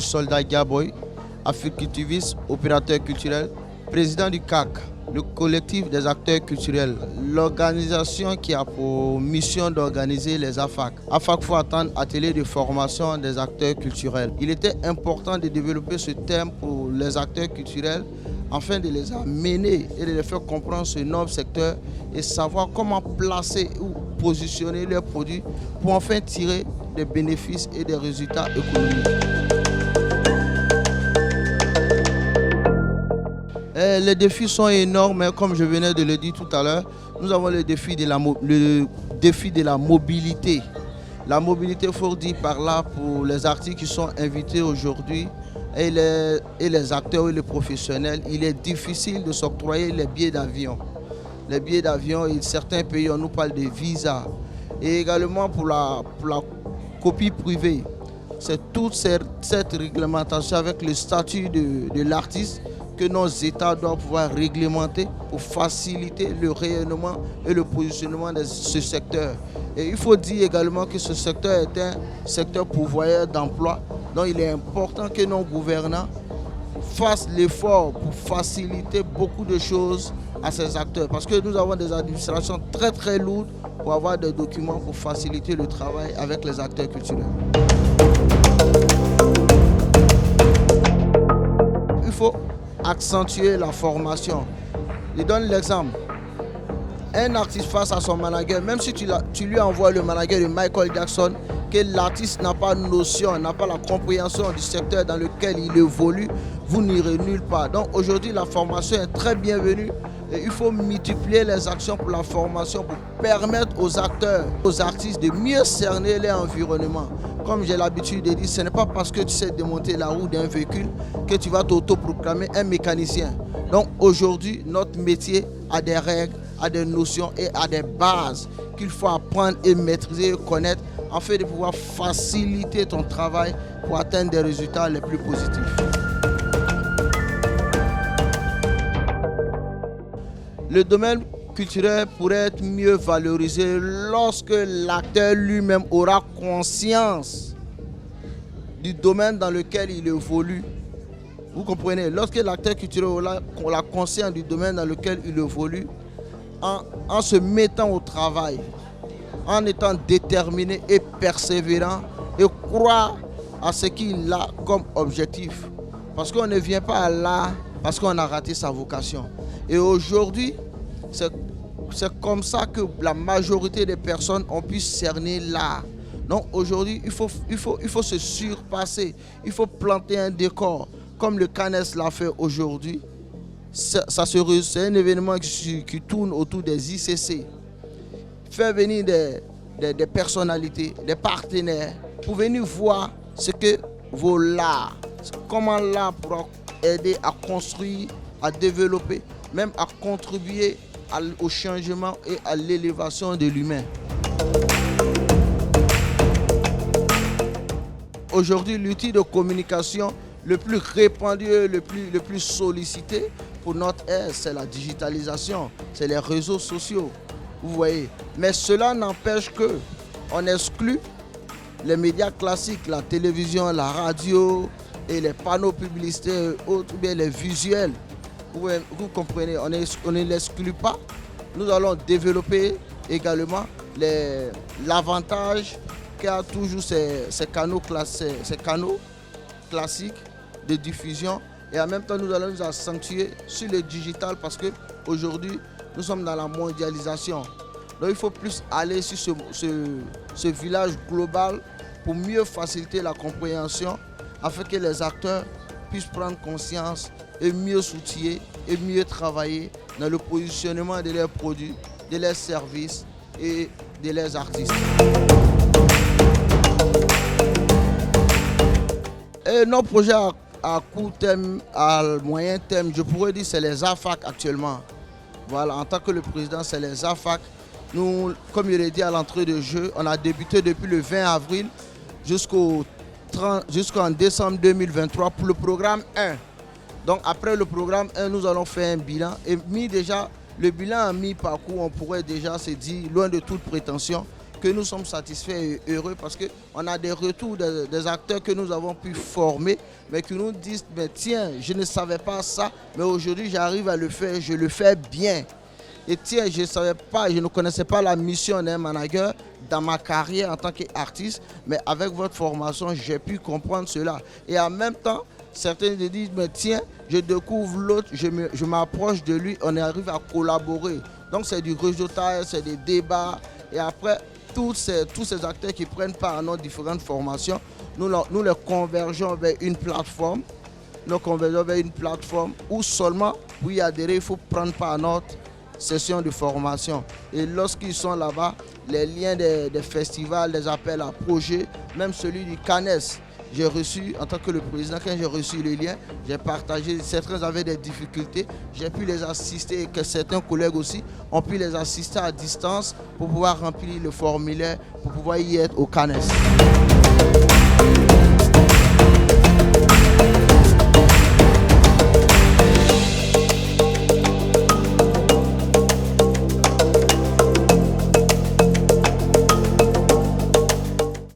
soldat Gaboy, africultiviste, opérateur culturel, président du CAC, le collectif des acteurs culturels, l'organisation qui a pour mission d'organiser les AFAC. AFAC faut attendre atelier de formation des acteurs culturels. Il était important de développer ce thème pour les acteurs culturels afin de les amener et de les faire comprendre ce noble secteur et savoir comment placer ou positionner leurs produits pour enfin tirer des bénéfices et des résultats économiques. Les défis sont énormes, comme je venais de le dire tout à l'heure. Nous avons le défi de la mobilité. La mobilité, il faut dire par là, pour les artistes qui sont invités aujourd'hui et les acteurs et les professionnels, il est difficile de s'octroyer les billets d'avion. Les billets d'avion, et certains pays, on nous parle de visa. Et également pour la copie privée. C'est toute cette réglementation avec le statut de l'artiste que nos États doivent pouvoir réglementer pour faciliter le rayonnement et le positionnement de ce secteur. Et il faut dire également que ce secteur est un secteur pourvoyeur d'emplois. Donc il est important que nos gouvernants fassent l'effort pour faciliter beaucoup de choses à ces acteurs. Parce que nous avons des administrations très très lourdes pour avoir des documents pour faciliter le travail avec les acteurs culturels. Il faut accentuer la formation. Je donne l'exemple. Un artiste face à son manager, même si tu lui envoies le manager de Michael Jackson, que l'artiste n'a pas notion, n'a pas la compréhension du secteur dans lequel il évolue, vous n'irez nulle part. Donc aujourd'hui, la formation est très bienvenue. Et il faut multiplier les actions pour la formation pour permettre aux acteurs, aux artistes de mieux cerner leur environnement. Comme j'ai l'habitude de dire, ce n'est pas parce que tu sais démonter la roue d'un véhicule que tu vas t'autoproclamer un mécanicien. Donc aujourd'hui, notre métier a des règles, a des notions et a des bases qu'il faut apprendre et maîtriser et connaître afin de pouvoir faciliter ton travail pour atteindre des résultats les plus positifs. Le domaine culturel pourrait être mieux valorisé lorsque l'acteur lui-même aura conscience du domaine dans lequel il évolue. Vous comprenez? Lorsque l'acteur culturel aura conscience du domaine dans lequel il évolue, en se mettant au travail, en étant déterminé et persévérant et croire à ce qu'il a comme objectif. Parce qu'on ne vient pas là parce qu'on a raté sa vocation. Et aujourd'hui, c'est comme ça que la majorité des personnes ont pu cerner l'art. Donc aujourd'hui, il faut se surpasser. Il faut planter un décor, comme le Cannes l'a fait aujourd'hui. C'est un événement qui tourne autour des ICC. Faire venir des personnalités, des partenaires, pour venir voir ce que vaut l'art. Comment l'art pourra aider à construire, à développer, même à contribuer au changement et à l'élévation de l'humain. Aujourd'hui, l'outil de communication le plus répandu, le plus sollicité pour notre ère, c'est la digitalisation, c'est les réseaux sociaux. Vous voyez. Mais cela n'empêche qu'on exclut les médias classiques, la télévision, la radio et les panneaux publicitaires, ou bien les visuels. Vous comprenez, on ne l'exclut pas. Nous allons développer également l'avantage qu'a toujours ces canaux classiques de diffusion. Et en même temps, nous allons nous accentuer sur le digital parce qu'aujourd'hui, nous sommes dans la mondialisation. Donc il faut plus aller sur ce village global pour mieux faciliter la compréhension afin que les acteurs puissent prendre conscience et mieux s'outiller et mieux travailler dans le positionnement de leurs produits, de leurs services et de leurs artistes. Et nos projets à court terme, à moyen terme, je pourrais dire c'est les AFAC actuellement. Voilà, en tant que le président, c'est les AFAC. Nous, comme il est dit à l'entrée de jeu, on a débuté depuis le 20 avril jusqu'en décembre 2023 pour le programme 1. Donc après le programme 1, nous allons faire un bilan. Et le bilan à mi-parcours, on pourrait déjà se dire, loin de toute prétention, que nous sommes satisfaits et heureux parce qu'on a des retours des acteurs que nous avons pu former, mais qui nous disent, mais tiens, je ne savais pas ça, mais aujourd'hui j'arrive à le faire, je le fais bien. Et tiens, je ne savais pas, je ne connaissais pas la mission d'un manager dans ma carrière en tant qu'artiste, mais avec votre formation, j'ai pu comprendre cela. Et en même temps, certains me disent, mais tiens, je découvre l'autre, je m'approche de lui, on arrive à collaborer. Donc c'est du réseautage, c'est des débats. Et après, tous ces acteurs qui prennent part à nos différentes formations, nous les convergeons vers une plateforme. Nous convergeons vers une plateforme où seulement, pour y adhérer, il faut prendre part à notre session de formation. Et lorsqu'ils sont là-bas, les liens des festivals, des appels à projets, même celui du CANES, j'ai reçu, en tant que le président, quand j'ai reçu les liens, j'ai partagé, certains avaient des difficultés, j'ai pu les assister et que certains collègues aussi ont pu les assister à distance pour pouvoir remplir le formulaire, pour pouvoir y être au CANES.